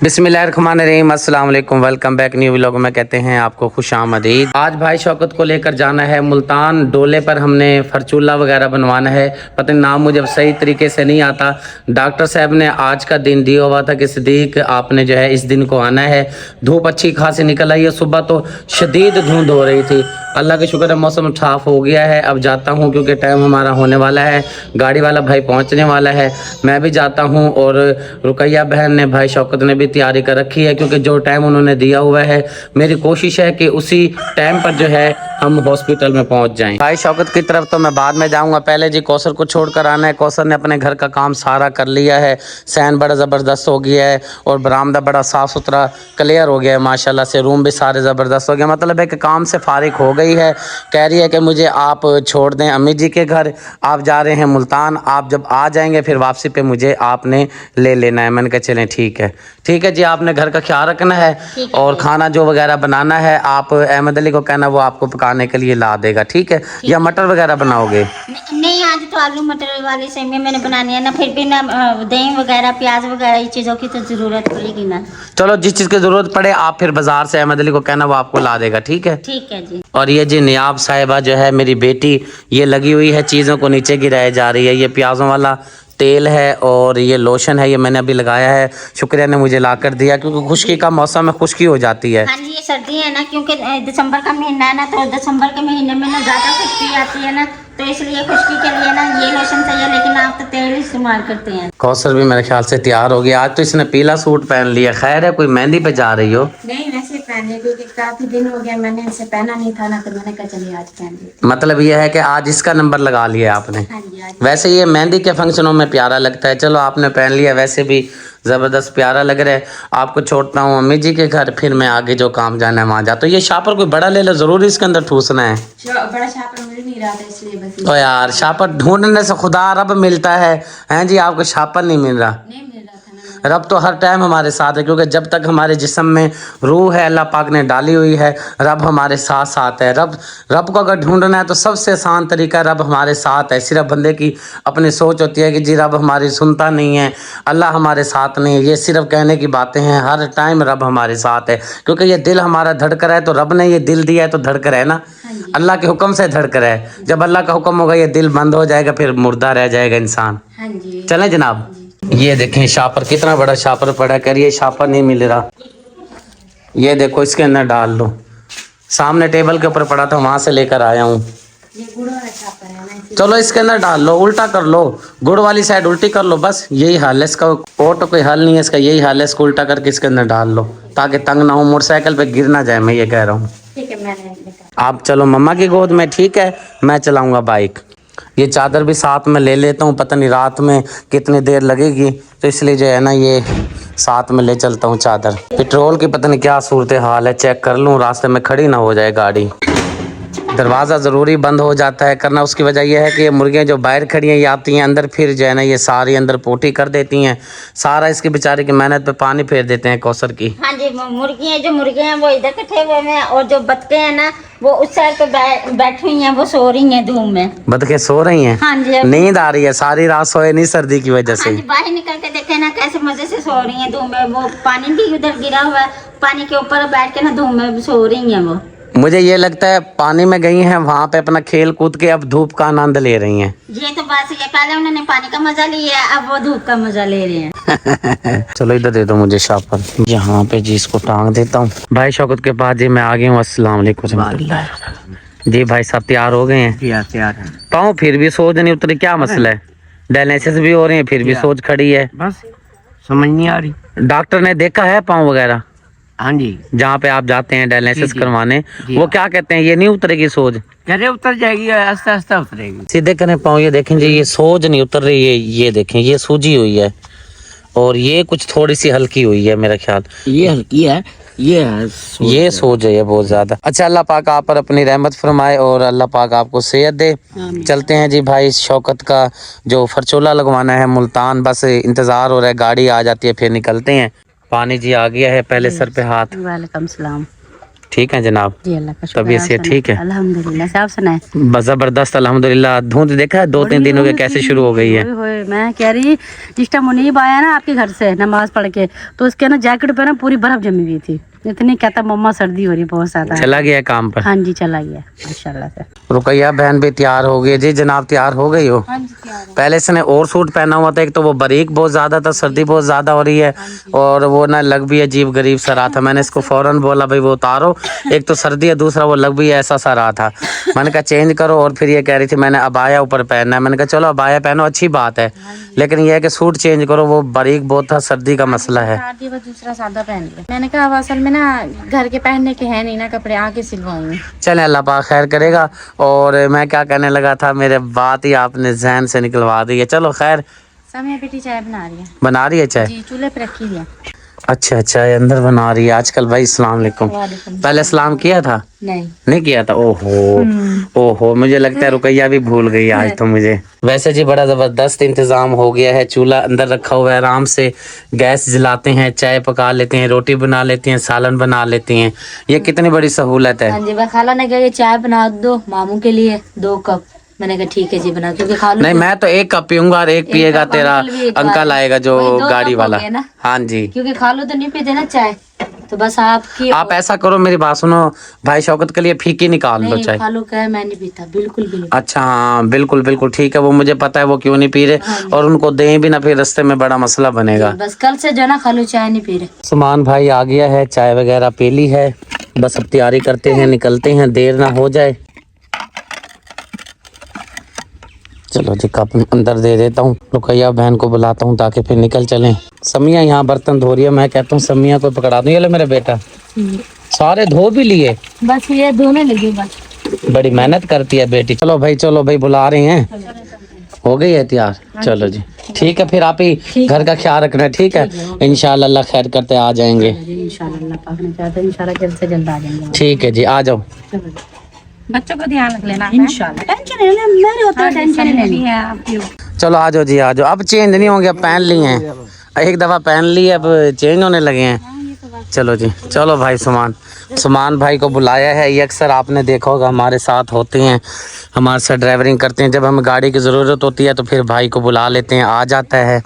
बिस्मिल्लाहिर्रहमानिर्रहीम, अस्सलाम वालेकुम, वेलकम बैक न्यू व्लॉग में कहते हैं आपको खुशामदीद। आज भाई शौकत को लेकर जाना है मुल्तान। डोले पर हमने फरचूला वगैरह बनवाना है। पता नहीं नाम मुझे सही तरीके से नहीं आता। डॉक्टर साहब ने आज का दिन दिया हुआ था कि सिद्दीक आपने जो है इस दिन को आना है। धूप अच्छी खासी निकल आई है, सुबह तो शदीद धुंध हो रही थी। अल्लाह का शुक्र है मौसम साफ हो गया है। अब जाता हूँ क्योंकि टाइम हमारा होने वाला है। गाड़ी वाला भाई पहुँचने वाला है, मैं भी जाता हूँ। और रुकैया बहन ने, भाई शौकत ने भी तैयारी कर रखी है क्योंकि जो टाइम उन्होंने दिया हुआ है मेरी कोशिश है कि उसी टाइम पर जो है हम हॉस्पिटल में पहुंच जाएं। भाई शौकत की तरफ तो मैं बाद में जाऊंगा, पहले जी कौसर को छोड़कर आना है। कौसर ने अपने घर का काम सारा कर लिया है। सैन बड़ा ज़बरदस्त हो गया है और बरामदा बड़ा साफ़ सुथरा क्लियर हो गया है माशाल्लाह से। रूम भी सारे ज़बरदस्त हो गए, मतलब है कि काम से फारिग हो गई है। कह रही है कि मुझे आप छोड़ दें अम्मी जी के घर, आप जा रहे हैं मुल्तान, आप जब आ जाएंगे फिर वापसी पे मुझे आपने ले लेना है। मैंने कहा चलें ठीक है जी, आपने घर का ख्याल रखना है और खाना जो वगैरह बनाना है आप अहमद अली को कहना, वो आपको पकाने के लिए ला देगा, ठीक है? या मटर वगैरह बनाओगे? नहीं, आज तो आलू मटर वाली सेमिया मैंने बनानी है ना, फिर भी ना दही वगैरह प्याज वगैरह ये चीज़ों की तो ज़रूरत पड़ेगी ना। चलो जिस चीज़ की ज़रूरत पड़े आप फिर बाजार से अहमद अली को कहना, वो आपको ला देगा, ठीक है? ठीक है जी। और ये जी नियाब साहिबा जो है मेरी बेटी, ये लगी हुई है चीज़ों को नीचे गिराए जा रही है। ये प्याज़ों वाला तेल है और ये लोशन है, ये मैंने अभी लगाया है। शुक्रिया ने मुझे ला कर दिया क्योंकि खुश्की का मौसम है, खुश्की हो जाती है। हाँ जी, ये सर्दी है ना, क्योंकि दिसंबर का महीना है ना, तो दिसंबर के महीने में ना ज़्यादा खुश्की आती है ना, तो इसलिए खुश्की के लिए ना ये लोशन चाहिए। लेकिन आप तो तेल इस्तेमाल करते हैं। कौसर भी मेरे ख्याल से तैयार हो गया। आज तो इसने पीला सूट पहन लिया। खैर है, कोई मेहंदी पे जा रही हो? नहीं, वैसे पहने, क्योंकि काफी दिन हो गया मैंने इसे पहना नहीं था ना, तो मैंने कहा चलिए आज पहन लेते। मतलब ये है कि आज इसका नंबर लगा लिया आपने? हाँ जी, आज। वैसे ये मेहंदी के फंक्शनों में प्यारा लगता है। चलो आपने पहन लिया, वैसे भी ज़बरदस्त प्यारा लग रहा है। आपको छोड़ता हूँ अम्मी जी के घर, फिर मैं आगे जो काम जाना है वहाँ जाता हूँ। ये शापर कोई बड़ा ले लो, ज़रूरी इसके अंदर ठूसना है। बड़ा शापर मिल नहीं रहा था इसलिए बस। तो यार शापर ढूंढने से खुदा रब मिलता है, हैं जी? आपको शापर नहीं मिल रहा? नहीं मिल रहा था ना। रब तो हर टाइम हमारे साथ है क्योंकि जब तक हमारे जिस्म में रूह है अल्लाह पाक ने डाली हुई है, रब हमारे साथ साथ है। रब को अगर ढूंढना है तो सबसे आसान तरीका रब हमारे साथ है। सिर्फ बंदे की अपनी सोच होती है कि जी रब हमारी सुनता नहीं है, अल्लाह हमारे साथ नहीं है। ये सिर्फ कहने की बातें हैं। हर टाइम रब हमारे साथ है क्योंकि ये दिल हमारा धड़क रहा है तो रब ने ये दिल दिया है तो धड़क रहा है ना। अल्लाह के हुक्म से धड़क रहा है। जब अल्लाह का हुक्म होगा ये दिल बंद हो जाएगा, फिर मुर्दा रह जाएगा इंसान। हाँ जी। चलें जनाब। ये देखें शापर, कितना बड़ा शापर पड़ा, करिए शापर नहीं मिल रहा। ये देखो इसके अंदर डाल लो। सामने टेबल के ऊपर पड़ा था, वहां से लेकर आया हूँ। ये गुड़ वाला शापर है ना, चलो इसके अंदर डाल लो, उल्टा कर लो, गुड़ वाली साइड उल्टी कर लो, बस यही हाल है इसका। और तो कोई हल नहीं है इसका, यही हाल है। इसको उल्टा करके इसके अंदर डाल लो ताकि तंग ना हो, मोटरसाइकिल पे गिर ना जाए, मैं ये कह रहा हूँ। ठीक है, मैंने आप चलो मम्मा की गोद में, ठीक है? मैं चलाऊंगा बाइक। ये चादर भी साथ में ले लेता हूँ, पता नहीं रात में कितनी देर लगेगी, तो इसलिए जो है ना ये साथ में ले चलता हूँ चादर। पेट्रोल की पता नहीं क्या सूरत हाल है, चेक कर लूँ रास्ते में खड़ी ना हो जाए गाड़ी। दरवाज़ा ज़रूरी बंद हो जाता है करना, उसकी वजह यह है कि ये मुर्गियाँ जो बाहर खड़ी हैं ये आती हैं अंदर, फिर जो है ना ये सारी अंदर पोटी कर देती हैं। सारा इसकी बेचारी की मेहनत पे पानी फेर देते हैं कौसर की। हाँ जी, मुर्गियाँ हैं वो इधर इकट्ठे हुए हैं और जो बतखें हैं ना वो उस साइड पे बैठी हुई हैं, वो सो रही हैं धूम में। बतखें सो रही हैं? हाँ जी। नींद आ रही है? सारी रात सोए नहीं सर्दी की वजह से? हाँ जी, बाहर निकल के देखे ना कैसे मजे से सो रही हैं धूम में। वो पानी भी उधर गिरा हुआ है, पानी के ऊपर बैठ के ना धूम में सो रही हैं वो। मुझे ये लगता है पानी में गई हैं, वहाँ पे अपना खेल कूद के अब धूप का आनंद ले रही हैं। ये तो बात है, पहले उन्होंने पानी का मजा लिया, अब वो धूप का मजा ले रहे हैं। चलो इधर दे दो मुझे शापर, यहाँ पे जी इसको टांग देता हूँ। भाई शौकत के पास जी मैं आ गया हूँ। अस्सलाम वालेकुम जी। भाई साहब तैयार हो गए हैं? तैयार है। पाँव फिर भी सोच नहीं उतरी, क्या मसला है? डायलिसिस भी हो रही है फिर भी सोच खड़ी है, बस समझ नहीं आ रही। डॉक्टर ने देखा है पाँव वगैरह? हाँ जी। जहाँ पे आप जाते हैं डायलिसिस जी। करवाने, जी। वो क्या कहते हैं, ये नहीं उतरेगी सोच? कह रहे उतर जाएगी, आस्ता आस्ता उतरेगी। सीधे करें पाँव, ये देखें जी ये सोच नहीं उतर रही है। ये देखें ये सूजी हुई है और ये कुछ थोड़ी सी हल्की हुई है मेरा ख्याल। ये हल्की है, ये सोच है बहुत ज्यादा। अच्छा अल्लाह पाक आप पर अपनी रहमत फरमाए और अल्लाह पाक आपको सेहत दे। चलते हैं जी भाई, शौकत का जो फरचोला लगवाना है मुल्तान, बस इंतजार हो रहा है, गाड़ी आ जाती है फिर निकलते हैं। पानी जी आ गया है, पहले सर पे हाथ। वालेकुम सलाम। ठीक है जनाब? जी अल्लाह का शुक्र। तबीयत से ठीक है? अल्हम्दुलिल्लाह। से आप सुनाए? बस जबरदस्त अल्हम्दुलिल्लाह। धुंध देखा है 2-3 दिनों के कैसे शुरू हो गई है। होए, मैं कह रही जिस टाइम मुनीब आया ना आपके घर से नमाज पढ़ के, तो उसके ना जैकेट पे ना पूरी बर्फ जमी हुई थी। इतनी कहता मम्मा सर्दी हो रही बहुत ज्यादा। चला गया काम पर? हाँ जी चला गया माशाल्लाह से। रुकैया बहन भी तैयार हो गई। जी जनाब तैयार हो गई हो? पहले इसने और सूट पहना हुआ था, एक तो वो बारीक बहुत ज्यादा था, सर्दी बहुत ज्यादा हो रही है, और वो ना लग भी अजीब गरीब सा रहा था। मैंने इसको फौरन बोला भाई वो उतारो, एक तो सर्दी है, दूसरा वो लग भी ऐसा सा रहा था। मैंने कहा चेंज करो, और फिर ये कह रही थी मैंने अबाया ऊपर पहनना है। मैंने कहा चलो अबाया पहनो, अच्छी बात है, लेकिन ये है कि सूट चेंज करो, वो बारीक बहुत था, सर्दी का मसला है। दूसरा सादा पहन लिया। मैंने कहा अब असल में ना घर के पहनने के हैं नहीं ना कपड़े, आके सिलवाऊंगी। चले अल्लाह पाक खैर करेगा। और मैं क्या कहने लगा था, मेरे बात ही आपने जहन से निकलवा दी है। चलो खैर। समय बेटी चाय बना रही है। बना रही है चाय? जी चूल्हे पे रखी है। अच्छा अच्छा, ये अंदर बना रही है आजकल। भाई अस्सलाम वालेकुम। पहले सलाम किया था? नहीं किया था। ओहो ओहो, मुझे लगता है रुकैया भी भूल गई आज तो मुझे। वैसे जी बड़ा जबरदस्त इंतजाम हो गया है। चूल्हा अंदर रखा हुआ है, आराम से गैस जलाते हैं, चाय पका लेते हैं, रोटी बना लेते हैं, सालन बना लेते हैं। ये कितनी बड़ी सहूलत है। हाँ जी, खाला ने कहा ये चाय बना दो मामू के लिए 2 कप। मैंने कहा ठीक है जी बना, क्योंकि खालू नहीं मैं तो 1 कप पीऊंगा और 1 पिएगा तेरा अंकल आएगा जो गाड़ी वाला। हाँ जी, क्योंकि खालू तो नहीं पीते ना चाय, तो बस आप ऐसा करो, मेरी बात सुनो, भाई शौकत के लिए फीकी निकाल लो चाय। खालू कहे मैं नहीं पीता, बिल्कुल भी नहीं। अच्छा हाँ बिल्कुल बिल्कुल ठीक है, वो मुझे पता है वो क्यों नहीं पी रहे, और उनको दें भी ना, फिर रास्ते में बड़ा मसला बनेगा। बस कल से जो ना खालू चाय नहीं पी रहे। सुमान भाई आ गया है, चाय वगैरह पी ली है, बस अब तैयारी करते हैं, निकलते हैं, देर ना हो जाए। चलो जी कप अंदर दे देता हूँ, रुकैया बहन को बुलाता हूँ ताकि फिर निकल चलें। समिया यहाँ बर्तन धो रही है, मैं कहता हूँ समिया को पकड़ा दूँ। ये लो मेरा बेटा, सारे धो भी लिए, बस ये धोने लगी, बस बड़ी मेहनत करती है बेटी। चलो भाई बुला रहे हैं, हो गई है तैयार? चलो जी ठीक है, फिर आप ही घर का ख्याल रखना, ठीक है? इंशाल्लाह अल्लाह खैर करते आ जाएंगे। इंशाल्लाह जल्द आ जाएंगे। ठीक है जी, आ जाओ। बच्चों को ध्यान रख लेना इंशाल्लाह। टेंशन है मेरे होता है, टेंशन नहीं है आपकी। चलो आ जाओ जी आ जाओ। अब चेंज नहीं होंगे, अब पहन लिए हैं, एक दफा पहन ली, अब चेंज होने लगे हैं। चलो जी चलो भाई। सुमान भाई को बुलाया है, ये अक्सर आपने देखा होगा हमारे साथ होते हैं, हमारे साथ ड्राइवरिंग करते हैं। जब हमें गाड़ी की ज़रूरत होती है तो फिर भाई को बुला लेते हैं, आ जाता है।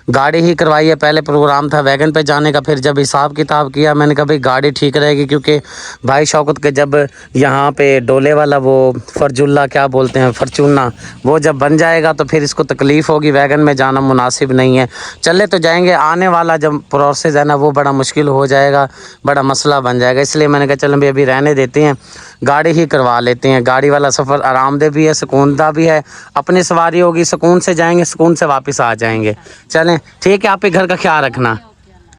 गाड़ी ही करवाई है, पहले प्रोग्राम था वैगन पे जाने का, फिर जब हिसाब किताब किया मैंने कहा भाई गाड़ी ठीक रहेगी, क्योंकि भाई शौकत के जब यहाँ पे डोले वाला वो फरजुल्ला क्या बोलते हैं फॉर्च्यूनर, वो जब बन जाएगा तो फिर इसको तकलीफ़ होगी, वैगन में जाना मुनासिब नहीं है। चले तो जाएंगे, आने वाला जब प्रोसेस है ना वो बड़ा मुश्किल हो जाएगा, बड़ा मसला बन जाएगा, इसलिए मैंने कहा चलो अभी रहने देते हैं, गाड़ी ही करवा लेते हैं। गाड़ी वाला सफ़र आरामदेह भी है, सुकूनदा भी है, अपनी सवारी होगी, सुकून से जाएंगे, सुकून से वापस आ जाएंगे। चलें ठीक है, आप ही घर का ख्याल रखना।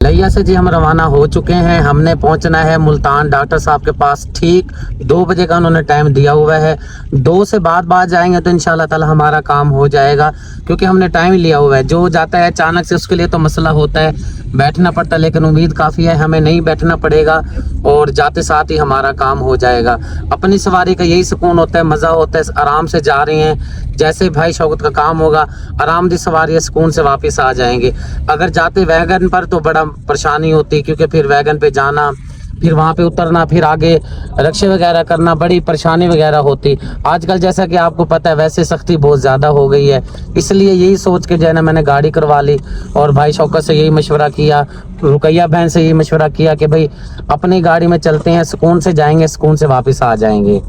लिया से जी हम रवाना हो चुके हैं, हमने पहुंचना है मुल्तान डॉक्टर साहब के पास। ठीक 2 बजे का उन्होंने टाइम दिया हुआ है, 2 से बाद जाएंगे तो इंशाल्लाह ताला हमारा काम हो जाएगा, क्योंकि हमने टाइम लिया हुआ है। जो जाता है अचानक से उसके लिए तो मसला होता है, बैठना पड़ता है, लेकिन उम्मीद काफ़ी है हमें नहीं बैठना पड़ेगा और जाते साथ ही हमारा काम हो जाएगा। अपनी सवारी का यही सुकून होता है, मज़ा होता है, आराम से जा रहे हैं, जैसे भाई शौकत का काम होगा आरामदेह सवारी सुकून से वापस आ जाएंगे। अगर जाते वैगन पर तो बड़ा परेशानी होती, क्योंकि फिर वैगन पे जाना, फिर वहाँ पे उतरना, फिर आगे रिक्शे वगैरह करना, बड़ी परेशानी वगैरह होती। आजकल जैसा कि आपको पता है वैसे सख्ती बहुत ज़्यादा हो गई है, इसलिए यही सोच के जो है ना मैंने गाड़ी करवा ली, और भाई शौकत से यही मशवरा किया, रुकैया बहन से यही मशवरा किया कि भाई अपनी गाड़ी में चलते हैं, सुकून से जाएंगे, सुकून से वापस आ जाएंगे।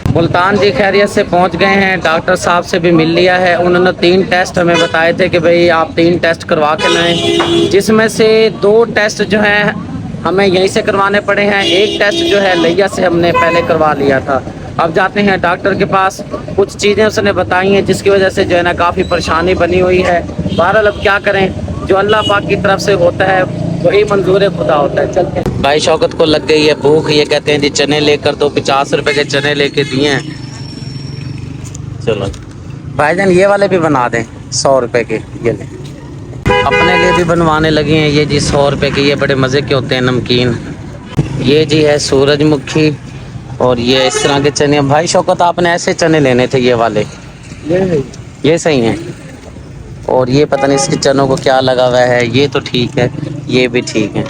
मुल्तान जी खैरियत से पहुंच गए हैं, डॉक्टर साहब से भी मिल लिया है। उन्होंने 3 टेस्ट हमें बताए थे कि भाई आप 3 टेस्ट करवा के लाएं, जिसमें से 2 टेस्ट जो हैं हमें यहीं से करवाने पड़े हैं, 1 टेस्ट जो है लिया से हमने पहले करवा लिया था। अब जाते हैं डॉक्टर के पास, कुछ चीज़ें उसने बताई हैं जिसकी वजह से जो है ना काफ़ी परेशानी बनी हुई है। बहरहाल अब क्या करें, जो अल्लाह पाक की तरफ से होता है वही मंजूर खुदा होता है। चलते हैं। भाई शौकत को लग गई है भूख, ये कहते हैं जी चने लेकर दो, 50 रुपए के चने लेके दिए हैं। चलो भाईजान ये वाले भी बना दें 100 रुपए के, ये ले। अपने लिए भी बनवाने लगे हैं ये जी 100 रुपए के, ये बड़े मज़े के होते हैं नमकीन। ये जी है सूरजमुखी, और ये इस तरह के चने। भाई शौकत आपने ऐसे चने लेने थे, ये वाले, ये सही हैं। और ये पता नहीं इसके चनों को क्या लगा हुआ है। ये तो ठीक है, ये भी ठीक है।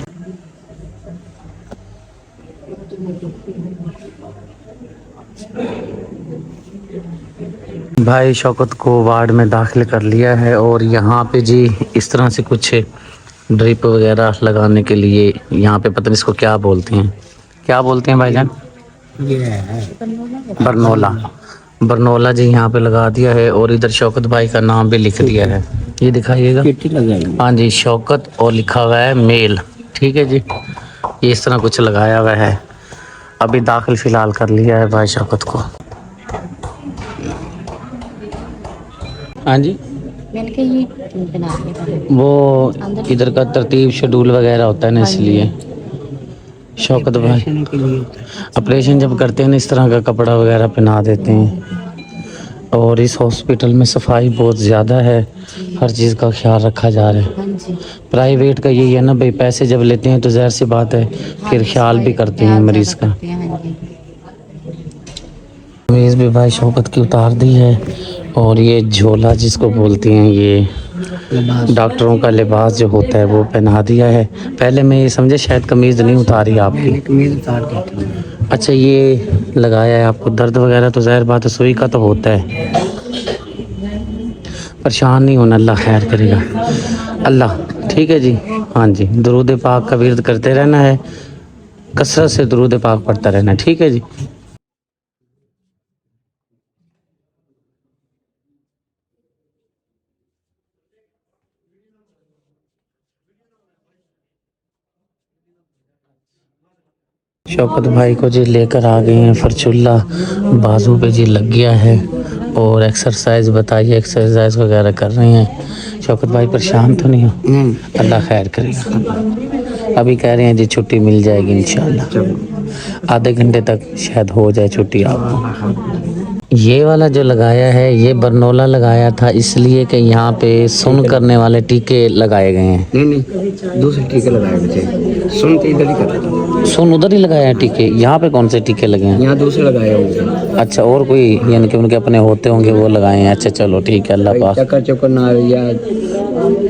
भाई शौकत को वार्ड में दाखिल कर लिया है और यहाँ पे जी इस तरह से कुछ ड्रिप वगैरह लगाने के लिए यहाँ पे पता नहीं इसको क्या बोलते हैं, क्या बोलते हैं भाईजान? बरनोला। बरनोला जी यहाँ पे लगा दिया है और इधर शौकत भाई का नाम भी लिख दिया है। ये दिखाइएगा। हाँ जी, शौकत और लिखा हुआ है मेल। ठीक है जी, ये इस तरह कुछ लगाया हुआ है। अभी दाखिल फिलहाल कर लिया है भाई शौकत को। हाँ जी, वो इधर का तरतीब शेड्यूल वगैरह होता है ना, इसलिए शौकत भाई ऑपरेशन जब करते हैं ना इस तरह का कपड़ा वगैरह पहना देते हैं। और इस हॉस्पिटल में सफाई बहुत ज़्यादा है, हर चीज़ का ख्याल रखा जा रहा है। प्राइवेट का यही है ना भाई, पैसे जब लेते हैं तो ज़ाहिर सी बात है फिर ख्याल भी करते हैं मरीज़ का। कमीज़ भी भाई शौकत की उतार दी है और ये झोला जिसको बोलते हैं, ये डॉक्टरों का लिबास जो होता है वो पहना दिया है। पहले मैं ये समझे शायद कमीज़ नहीं उतारी आपकी। कमीज उतार के अच्छा, ये लगाया है आपको। दर्द वगैरह तो ज़ाहिर बात है सुई का तो होता है, परेशान नहीं होना, अल्लाह खैर करेगा अल्लाह। ठीक है जी, हाँ जी, दुरूद पाक का विर्द करते रहना है, कसरत से दुरूद पाक पढ़ता रहना है। ठीक है जी। शौकत भाई को जी लेकर आ गए हैं फरचुल्ला, बाजू पे जी लग गया है और एक्सरसाइज बताइए, एक्सरसाइज वगैरह कर रहे हैं। शौकत भाई परेशान तो नहीं हो? अल्लाह खैर करेगा। अभी कह रहे हैं जी छुट्टी मिल जाएगी इंशाल्लाह, आधे घंटे तक शायद हो जाए छुट्टी आपको। ये वाला जो लगाया है ये बरनोला लगाया था इसलिए कि यहाँ पे सुन करने वाले टीके लगाए गए हैं। नहीं दूसरे टीके लगाए मुझे, सुन के इधर ही कर, सुन उधर ही लगाया है टीके। यहाँ पे कौन से टीके लगे हैं? यहाँ दूसरे लगाए होंगे। अच्छा, और कोई यानी कि उनके अपने होते होंगे वो लगाए हैं। अच्छा चलो ठीक है, अल्लाह पाक। चक्कर चक्कर ना या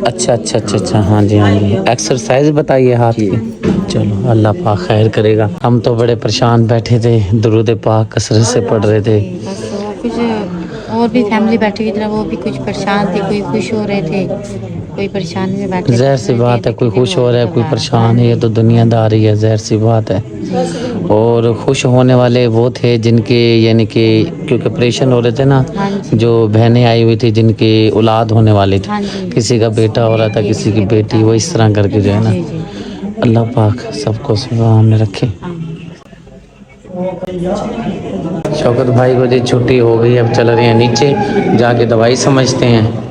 अच्छा अच्छा अच्छा अच्छा, हाँ जी हाँ जी। एक्सरसाइज बताइए हाथ की। चलो अल्लाह पाक खैर करेगा। हम तो बड़े परेशान बैठे थे, दुरूद पाक कसरत से पढ़ रहे थे। कुछ और भी फैमिली बैठी हुई थी, वो भी कुछ परेशान थे, कोई खुश हो रहे थे, कोई परेशान में बैठे थे। ज़ाहिर सी बात है, कोई खुश हो रहा है कोई परेशान है, ये तो दुनियादारी है, ज़ाहिर सी बात है। और खुश होने वाले वो थे जिनके यानी कि क्योंकि ऑपरेशन हो रहे थे ना, जो बहनें आई हुई थी जिनके औलाद होने वाली थी, किसी का बेटा हो रहा था किसी की बेटी, वो इस तरह करके जो है ना, अल्लाह पाक सबको सुबह में रखे। शौकत भाई को जी छुट्टी हो गई, अब चल रहे हैं नीचे जाके दवाई समझते हैं।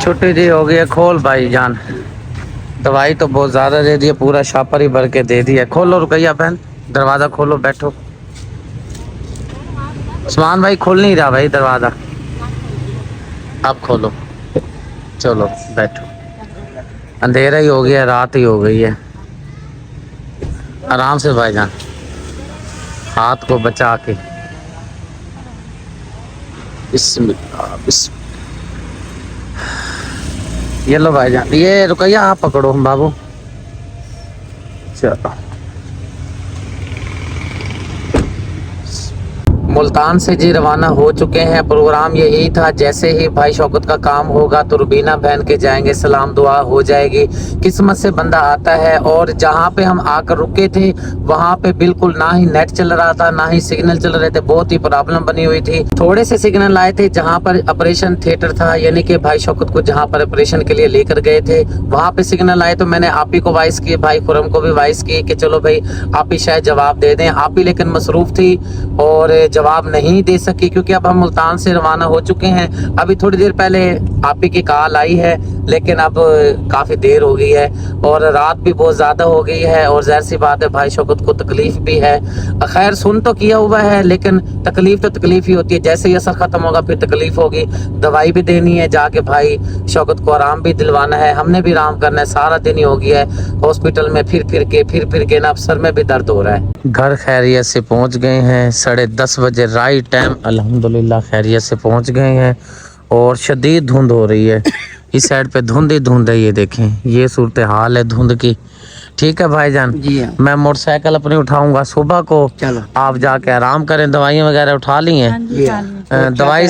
छुट्टी जी हो गई है। खोल भाई जान, दवाई तो बहुत ज़्यादा दे दी है, पूरा शापर ही भर के दे दिया। खोलो रुकैया बहन, दरवाज़ा खोलो, बैठो। उस्मान भाई खोल नहीं रहा भाई दरवाज़ा, अब खोलो। चलो बैठो, अंधेरा ही हो गया, रात ही हो गई है। आराम से भाईजान, हाथ को बचा के। बिस्मिल्लाह बिस्मिल्लाह। ये लो भाईजान, ये रुकैया आप पकड़ो बाबू। चलो, मुल्तान से जी रवाना हो चुके हैं। प्रोग्राम यही था, जैसे ही भाई शौकत का काम होगा तो रुबीना बहन के जाएंगे, सलाम दुआ हो जाएगी। किस्मत से बंदा आता है। और जहाँ पे हम आकर रुके थे वहाँ पे बिल्कुल ना ही नेट चल रहा था ना ही सिग्नल चल रहे थे, बहुत ही प्रॉब्लम बनी हुई थी। थोड़े से सिग्नल आए थे जहाँ पर ऑपरेशन थिएटर था, यानी कि भाई शौकत को जहाँ पर ऑपरेशन के लिए लेकर गए थे वहाँ पे सिग्नल आए, तो मैंने आप ही को वॉइस की, भाई खुरम को भी वॉइस की कि चलो भाई आप ही शायद जवाब दे दें। आप ही लेकिन मसरूफ थी और जवाब नहीं दे सकी, क्योंकि अब हम मुल्तान से रवाना हो चुके हैं। अभी थोड़ी देर पहले आप ही की कॉल आई है, लेकिन अब काफ़ी देर हो गई है और रात भी बहुत ज़्यादा हो गई है और ज़ाहिर सी बात है भाई शौकत को तकलीफ़ भी है। खैर सुन तो किया हुआ है, लेकिन तकलीफ़ तो तकलीफ़ ही होती है। जैसे ही असर ख़त्म होगा फिर तकलीफ़ होगी, दवाई भी देनी है, जाके भाई शौकत को आराम भी दिलवाना है, हमने भी आराम करना है। सारा दिन ही हो गया है हॉस्पिटल में फिर फिर के ना, अब सर में भी दर्द हो रहा है। घर खैरियत से पहुँच गए हैं, 10:30 बजे राइट टाइम, अल्हम्दुलिल्लाह खैरियत से पहुँच गए हैं। और शदीद धुंध हो रही है। इस साइड पे धुंध ही धुंध है, ये देखें, ये सूरत हाल है धुंध की। ठीक है भाईजान, जी हाँ। मैं मोटरसाइकिल अपनी उठाऊंगा सुबह को, चलो आप जाके आराम करें। दवाइयाँ वगैरह उठा ली हैं? दवाई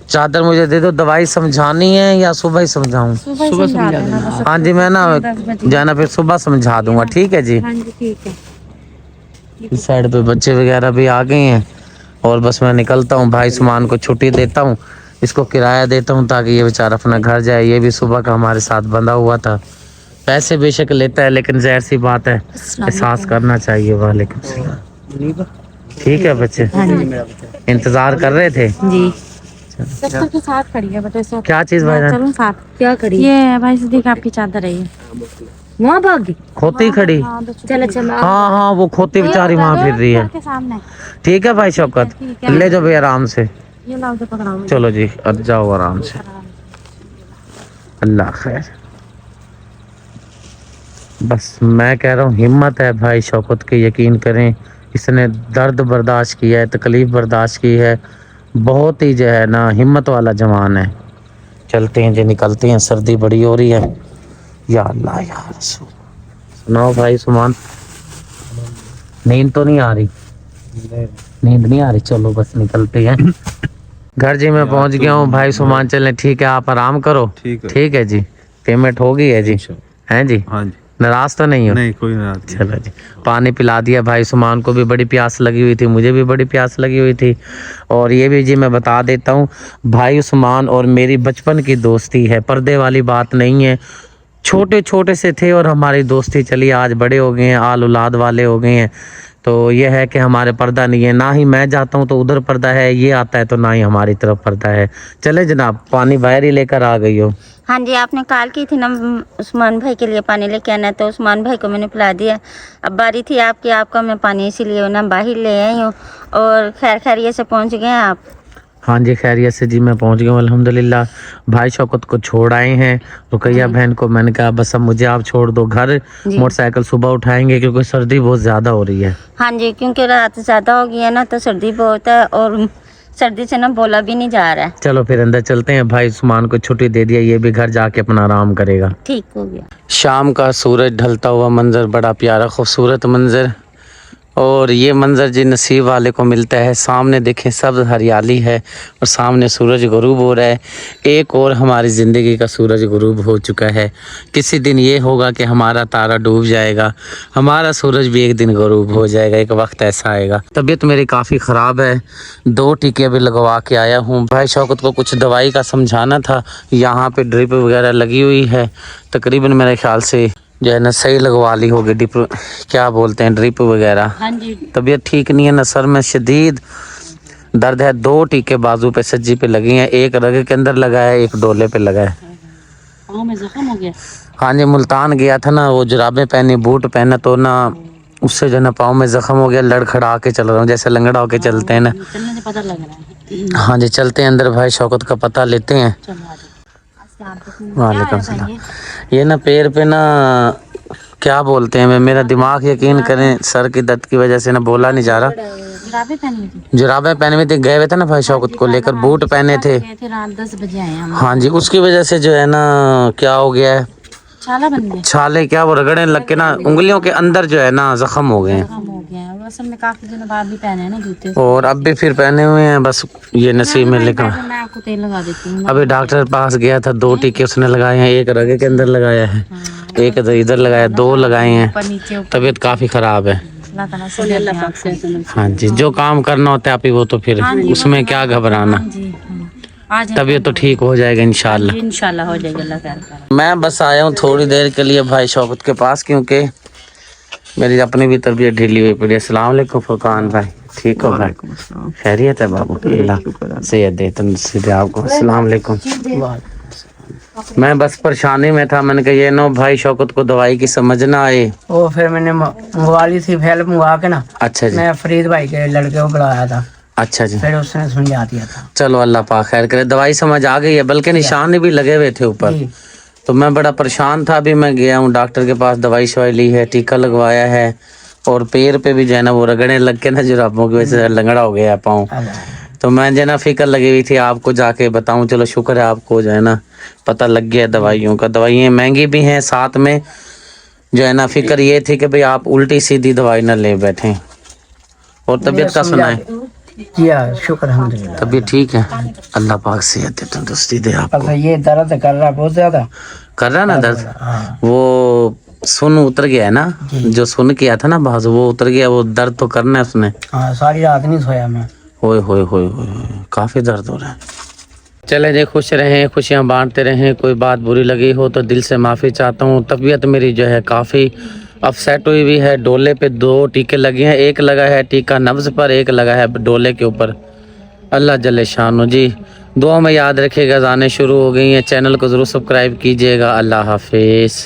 चादर मुझे दे दो। दवाई समझानी है या सुबह ही समझाऊं? सुबह समझा देना। हाँ जी, मैं ना जाना फिर सुबह समझा दूंगा। ठीक है जी। ठीक है। इस साइड पे बच्चे वगैरह भी आ गए हैं और बस मैं निकलता हूँ। भाई सुमान को छुट्टी देता हूँ, इसको किराया देता हूँ ताकि ये बेचारा अपना घर जाए। ये भी सुबह का हमारे साथ बंधा हुआ था। पैसे बेशक लेता है लेकिन ज़ाहिर सी बात है एहसास करना चाहिए। वालेकुम सलाम। ठीक है बच्चे, इंतजार कर रहे थे जी। सबके साथ खड़ी है बेटे। सब क्या चीज़ भाई? चलो साथ क्या खड़ी? ये भाई सिद्दीक आपकी चादर है ये। वहाँ भाग गई खोती खड़ी? चलो चलो। हाँ हाँ, वो खोती बेचारी वहाँ फिर रही है। के सामने ठीक है भाई शौकत, ले जाओ भाई आराम से। ये लाओ तो पकड़ाओ। चलो जी, अब जाओ आराम से। अल्लाह खैर। बस मैं कह रहा हूँ हिम्मत है भाई शौकत की, यकीन करें। इसने दर्द बर्दाश्त किया है, तकलीफ बर्दाश्त की है, बहुत ही जो है ना हिम्मत वाला जवान है। चलते हैं जी, निकलते हैं, सर्दी बड़ी हो रही है। या अल्लाह या रसूल। सुनाओ भाई सुमान, नींद तो नहीं आ रही? नींद नहीं आ रही, चलो बस निकलते हैं। घर जी मैं पहुंच गया हूँ भाई सुमान, चलें। ठीक है, आप आराम करो। ठीक है जी, पेमेंट हो गई है जी? हैं जी? हाँ जी। नाराज तो नहीं हो? नहीं, कोई नाराज। चलो जी, पानी पिला दिया भाई सुमान को भी। बड़ी प्यास लगी हुई थी, मुझे भी बड़ी प्यास लगी हुई थी। और ये भी जी मैं बता देता हूँ, भाई सुमान और मेरी बचपन की दोस्ती है, पर्दे वाली बात नहीं है। छोटे छोटे से थे और हमारी दोस्ती चली, आज बड़े हो गए हैं, आल औलाद वाले हो गए हैं। तो ये है कि हमारे पर्दा नहीं है, ना ही मैं जाता हूँ तो उधर पर्दा है, ये आता है तो ना ही हमारी तरफ पर्दा है। चले जनाब, पानी बाहर ही लेकर आ गई हो। हाँ जी, आपने कॉल की थी ना उस्मान भाई के लिए पानी लेके आना, तो उस्मान भाई को मैंने पिला दिया। अब बारी थी आपकी, आपका मैं पानी इसीलिए ना बाहर ले आई हूँ। और खैर खैरियत से पहुँच गए आप? हाँ जी, खैरियत से जी मैं पहुंच गया हूँ अल्हम्दुलिल्लाह। भाई शौकत को छोड़ आए हैं, रुकैया बहन को। मैंने कहा बस अब मुझे आप छोड़ दो घर, मोटरसाइकिल सुबह उठाएंगे क्योंकि सर्दी बहुत ज़्यादा हो रही है। हाँ जी, क्योंकि रात ज़्यादा हो गई है ना, तो सर्दी बहुत है और सर्दी से ना बोला भी नहीं जा रहा है। चलो फिर अंदर चलते हैं। भाई सुमान को छुट्टी दे दिया, ये भी घर जाके अपना आराम करेगा। ठीक हो गया। शाम का सूरज ढलता हुआ मंजर, बड़ा प्यारा खूबसूरत मंजर। और ये मंजर जी नसीब वाले को मिलता है। सामने देखें सब हरियाली है और सामने सूरज गुरूब हो रहा है। एक और हमारी ज़िंदगी का सूरज गुरूब हो चुका है। किसी दिन ये होगा कि हमारा तारा डूब जाएगा, हमारा सूरज भी एक दिन गुरूब हो जाएगा, एक वक्त ऐसा आएगा। तबीयत मेरी काफ़ी ख़राब है, 2 टीके भी लगवा के आया हूँ। भाई शौकत को कुछ दवाई का समझाना था, यहाँ पे ड्रिप वगैरह लगी हुई है, तकरीबन मेरे ख्याल से जो है ना सही लगवा ली होगी। डिप क्या बोलते हैं, ड्रिप वगैरह। हाँ जी। तबीयत ठीक नहीं है ना, सर में शदीद दर्द है। 2 टीके बाजू पे सज्जी पे लगी हैं, एक रगे के अंदर लगा है, एक डोले पे लगा है। पाँव में जख्म हो गया? हाँ जी, मुल्तान गया था ना, वो जुराबें पहनी, बूट पहना, तो ना उससे जो ना पाँव में जख्म हो गया। लड़खड़ा के चल रहा हूँ, जैसे लंगड़ा होके चलते हैं ना। चलने से पता लग रहा है। हाँ जी, चलते हैं अंदर, भाई शौकत का पता लेते हैं। वालेकुम सलाम। ये ना पैर पे ना क्या बोलते हैं, मेरा दिमाग यकीन करें सर की दर्द की वजह से ना बोला नहीं जा रहा। जुराबे पहने हुए थे, गए हुए थे ना भाई शौकत को लेकर, बूट पहने थे। रात 10 बजे आए हम। हाँ जी, उसकी वजह से जो है ना क्या हो गया है, छाला बन गया। छाले क्या वो रगड़ने लग के ना उंगलियों के अंदर जो है ना जख्म हो गए हैं। हो गया है, असल में काफी दिनों बाद भी पहने हैं ना जूते। और अब भी फिर पहने हुए हैं, बस ये नसीब में लिखा। मैं आपको तेल लगा देती हूँ। अभी डॉक्टर पास गया था, 2 टीके उसने लगाए हैं, एक रगे के अंदर लगाया है, एक इधर लगाया, 2 लगाए हैं। तबीयत काफी खराब है। हाँ जी, जो काम करना होता है आप ही वो, तो फिर उसमें क्या घबराना। तबीयत तो ठीक हो जाएगा इंशाल्लाह। इंशाल्लाह हो जाएगा, अल्लाह खैर करे। मैं बस आया हूँ थोड़ी देर के लिए भाई शौकत के पास, क्योंकि मेरी अपनी भी तबीयत ढीली हुई पड़ी है। अस्सलाम वालेकुम फुरकान भाई, ठीक हो भाई? खैरियत है बाबू? अल्लाह सेहत दे तंदुरुस्ती दे आपको। अस्सलाम वालेकुम। मैं बस परेशानी में था, मैंने कहा ये नो भाई शौकत को दवाई की समझ ना आए। वो फिर मैंने मंगवा ली थी, हेल्प मंगवा के ना। अच्छा जी। मैं फरीद भाई के लड़के को बुलाया था। अच्छा जी। फिर उसने समझा दिया था। चलो अल्लाह पाक खैर करे, दवाई समझ आ गई है, बल्कि निशान भी लगे हुए थे ऊपर। तो मैं बड़ा परेशान था, अभी मैं गया हूँ डॉक्टर के पास, दवाई शवाई ली है, टीका लगवाया है। और पैर पे भी जो है ना वो रगड़ने लग के ना जुराबों की वजह से लंगड़ा हो गया पाँव। तो मैं जो है ना फिक्र लगी हुई थी आपको जाके बताऊं, चलो शुक्र है आपको जो है ना पता लग गया दवाइयों का। दवाइयाँ महंगी भी हैं, साथ में जो है ना फिक्र ये थी कि भाई आप उल्टी सीधी दवाई ना ले बैठें। और तबीयत का सुनाए? शुक्र अल्हम्दुलिल्लाह। तबीयत ठीक है, अल्लाह पाक सेहत तंदुरुस्ती दे आपको। ये दर्द कर रहा बहुत ज्यादा, कर रहा ना दर्द? हाँ। वो सुन उतर गया है ना, जो सुन किया था ना बाजू वो उतर गया, वो दर्द तो करना है उसने। हाँ, सारी रात नहीं सोया मैं। होए काफी दर्द हो रहा है। चले जी, खुश रहें, खुशियां बांटते रहें। कोई बात बुरी लगी हो तो दिल से माफ़ी चाहता हूँ। तबीयत मेरी जो है काफ़ी अपसेट हुई हुई है। डोले पे 2 टीके लगे हैं, एक लगा है टीका नब्ज़ पर, एक लगा है डोले के ऊपर। अल्लाह जल्ले शानो जी, दुआ में याद रखिएगा। आने शुरू हो गई हैं, चैनल को ज़रूर सब्सक्राइब कीजिएगा। अल्लाह हाफिज़।